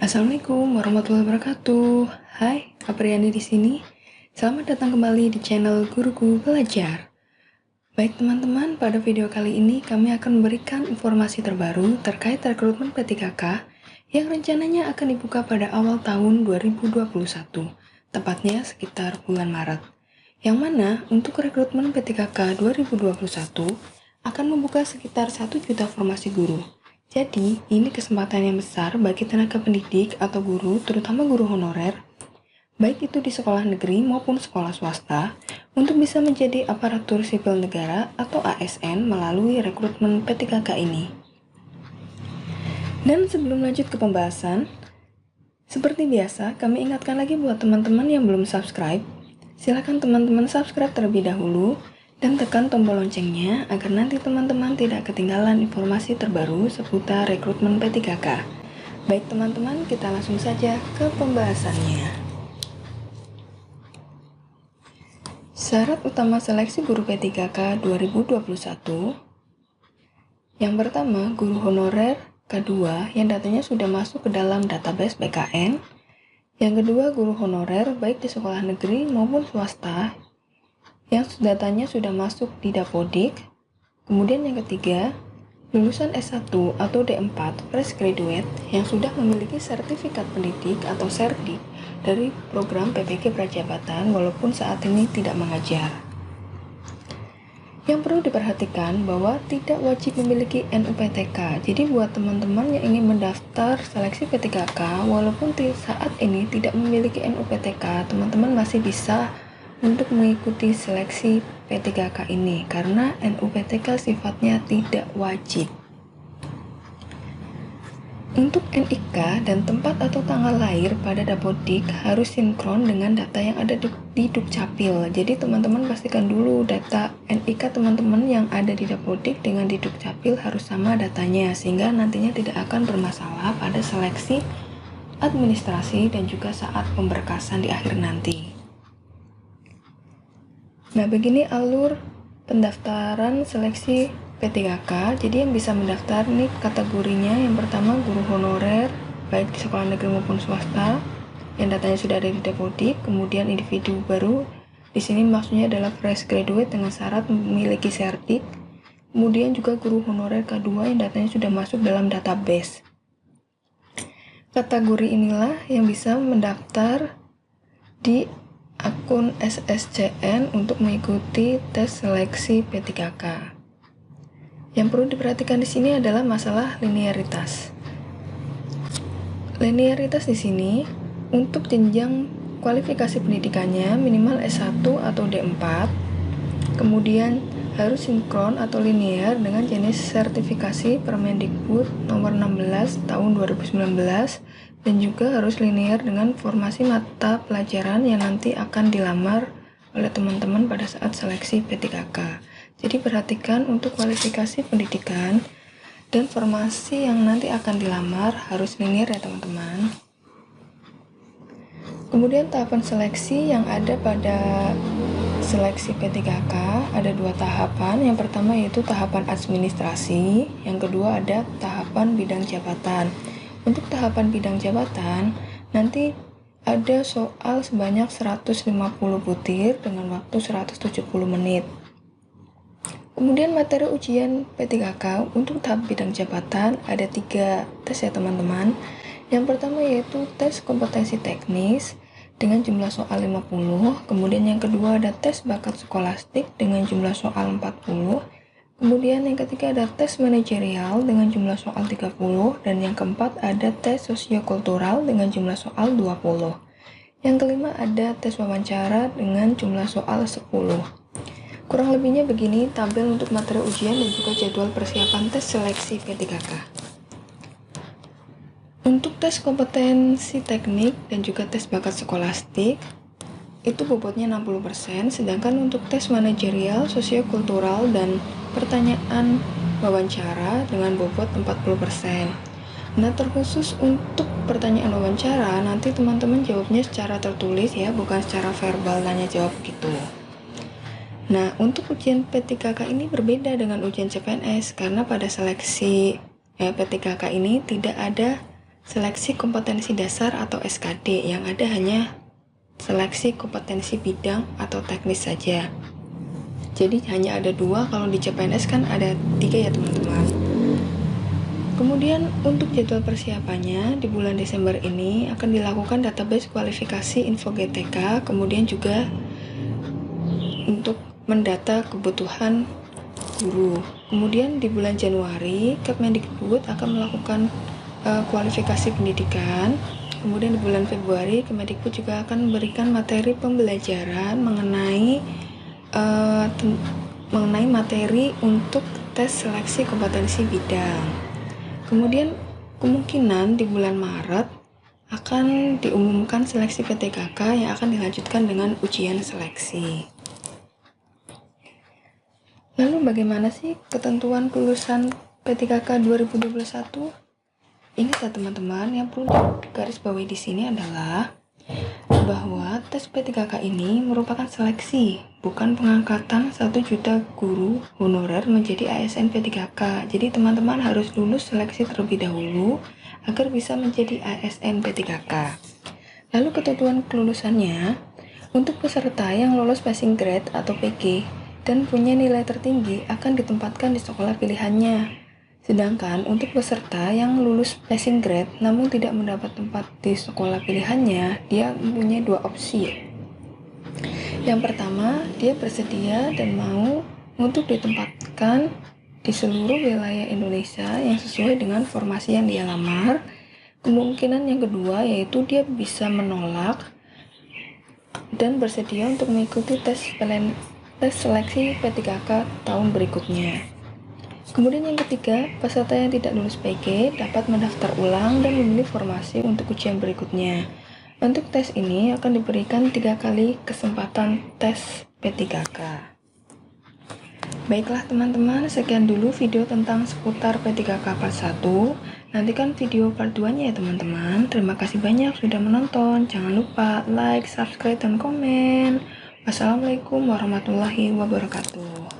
Assalamualaikum warahmatullahi wabarakatuh. Hai, Apriani di sini. Selamat datang kembali di channel Guruku Belajar. Baik teman-teman, pada video kali ini kami akan memberikan informasi terbaru terkait rekrutmen P3K yang rencananya akan dibuka pada awal tahun 2021, tepatnya sekitar bulan Maret. Yang mana untuk rekrutmen P3K 2021 akan membuka sekitar 1 juta formasi guru. Jadi, ini kesempatan yang besar bagi tenaga pendidik atau guru, terutama guru honorer, baik itu di sekolah negeri maupun sekolah swasta, untuk bisa menjadi aparatur sipil negara atau ASN melalui rekrutmen P3K ini. Dan sebelum lanjut ke pembahasan, seperti biasa, kami ingatkan lagi buat teman-teman yang belum subscribe, silakan teman-teman subscribe terlebih dahulu, dan tekan tombol loncengnya agar nanti teman-teman tidak ketinggalan informasi terbaru seputar rekrutmen P3K. Baik teman-teman, kita langsung saja ke pembahasannya. Syarat utama seleksi guru P3K 2021. Yang pertama, guru honorer K2 yang datanya sudah masuk ke dalam database BKN. Yang kedua, guru honorer baik di sekolah negeri maupun swasta yang datanya sudah masuk di Dapodik. Kemudian yang ketiga, lulusan S1 atau D4 fresh graduate yang sudah memiliki sertifikat pendidik atau serdik dari program PPG Prajabatan walaupun saat ini tidak mengajar. Yang perlu diperhatikan bahwa tidak wajib memiliki NUPTK. Jadi buat teman-teman yang ingin mendaftar seleksi P3K walaupun saat ini tidak memiliki NUPTK, teman-teman masih bisa untuk mengikuti seleksi P3K ini karena NUPTK sifatnya tidak wajib. Untuk NIK dan tempat atau tanggal lahir pada Dapodik harus sinkron dengan data yang ada di Dukcapil. Jadi teman-teman pastikan dulu data NIK teman-teman yang ada di Dapodik dengan di Dukcapil harus sama datanya sehingga nantinya tidak akan bermasalah pada seleksi administrasi dan juga saat pemberkasan di akhir nanti. Nah, begini alur pendaftaran seleksi P3K. Jadi yang bisa mendaftar nih kategorinya, yang pertama guru honorer baik di sekolah negeri maupun swasta yang datanya sudah ada di Dapodik. Kemudian individu baru, di sini maksudnya adalah fresh graduate dengan syarat memiliki sertik. Kemudian juga guru honorer K2 yang datanya sudah masuk dalam database. Kategori inilah yang bisa mendaftar di akun SSCN untuk mengikuti tes seleksi P3K. Yang perlu diperhatikan di sini adalah masalah linearitas. Linearitas di sini untuk jenjang kualifikasi pendidikannya minimal S1 atau D4, kemudian harus sinkron atau linear dengan jenis sertifikasi Permendikbud nomor 16 tahun 2019 dan juga harus linear dengan formasi mata pelajaran yang nanti akan dilamar oleh teman-teman pada saat seleksi P3K. Jadi perhatikan untuk kualifikasi pendidikan dan formasi yang nanti akan dilamar harus linear ya teman-teman. Kemudian tahapan seleksi yang ada pada seleksi P3K ada 2 tahapan. Yang pertama yaitu tahapan administrasi, yang kedua ada tahapan bidang jabatan. Untuk tahapan bidang jabatan, nanti ada soal sebanyak 150 butir dengan waktu 170 menit. Kemudian materi ujian P3K untuk tahap bidang jabatan ada 3 tes ya teman-teman. Yang pertama yaitu tes kompetensi teknis dengan jumlah soal 50. Kemudian yang kedua ada tes bakat skolastik dengan jumlah soal 40. Kemudian yang ketiga ada tes manajerial dengan jumlah soal 30, dan yang keempat ada tes sosiokultural dengan jumlah soal 20. Yang kelima ada tes wawancara dengan jumlah soal 10. Kurang lebihnya begini tabel untuk materi ujian dan juga jadwal persiapan tes seleksi P3K. Untuk tes kompetensi teknik dan juga tes bakat skolastik itu bobotnya 60%, sedangkan untuk tes manajerial, sosiokultural, dan pertanyaan wawancara dengan bobot 40%. Nah, terkhusus untuk pertanyaan wawancara, nanti teman-teman jawabnya secara tertulis ya, bukan secara verbal tanya jawab gitu. Nah, untuk ujian P3K ini berbeda dengan ujian CPNS, karena pada seleksi P3K ini tidak ada seleksi kompetensi dasar atau SKD, yang ada hanya seleksi kompetensi bidang atau teknis saja. Jadi hanya ada 2, kalau di CPNS kan ada 3 ya teman-teman. Kemudian untuk jadwal persiapannya di bulan Desember ini akan dilakukan database kualifikasi info GTK, kemudian juga untuk mendata kebutuhan guru. Kemudian di bulan Januari Kemendikbud akan melakukan kualifikasi pendidikan. Kemudian di bulan Februari Kemendikbud juga akan memberikan materi pembelajaran mengenai materi untuk tes seleksi kompetensi bidang. Kemudian kemungkinan di bulan Maret akan diumumkan seleksi PTKK yang akan dilanjutkan dengan ujian seleksi. Lalu bagaimana sih ketentuan kelulusan PTKK 2021? Ingat ya teman-teman, yang perlu digarisbawahi di sini adalah bahwa tes P3K ini merupakan seleksi, bukan pengangkatan 1 juta guru honorer menjadi ASN P3K. Jadi teman-teman harus lulus seleksi terlebih dahulu agar bisa menjadi ASN P3K. Lalu ketentuan kelulusannya, untuk peserta yang lolos passing grade atau PG dan punya nilai tertinggi akan ditempatkan di sekolah pilihannya. Sedangkan untuk peserta yang lulus passing grade namun tidak mendapat tempat di sekolah pilihannya, dia mempunyai 2 opsi. Yang pertama, dia bersedia dan mau untuk ditempatkan di seluruh wilayah Indonesia yang sesuai dengan formasi yang dia lamar. Kemungkinan yang kedua yaitu dia bisa menolak dan bersedia untuk mengikuti tes seleksi P3K tahun berikutnya. Kemudian yang ketiga, peserta yang tidak lulus PG dapat mendaftar ulang dan memilih formasi untuk ujian berikutnya. Untuk tes ini akan diberikan 3 kali kesempatan tes P3K. Baiklah teman-teman, sekian dulu video tentang seputar P3K part 1. Nantikan video part 2-nya ya teman-teman. Terima kasih banyak sudah menonton. Jangan lupa like, subscribe, dan komen. Wassalamualaikum warahmatullahi wabarakatuh.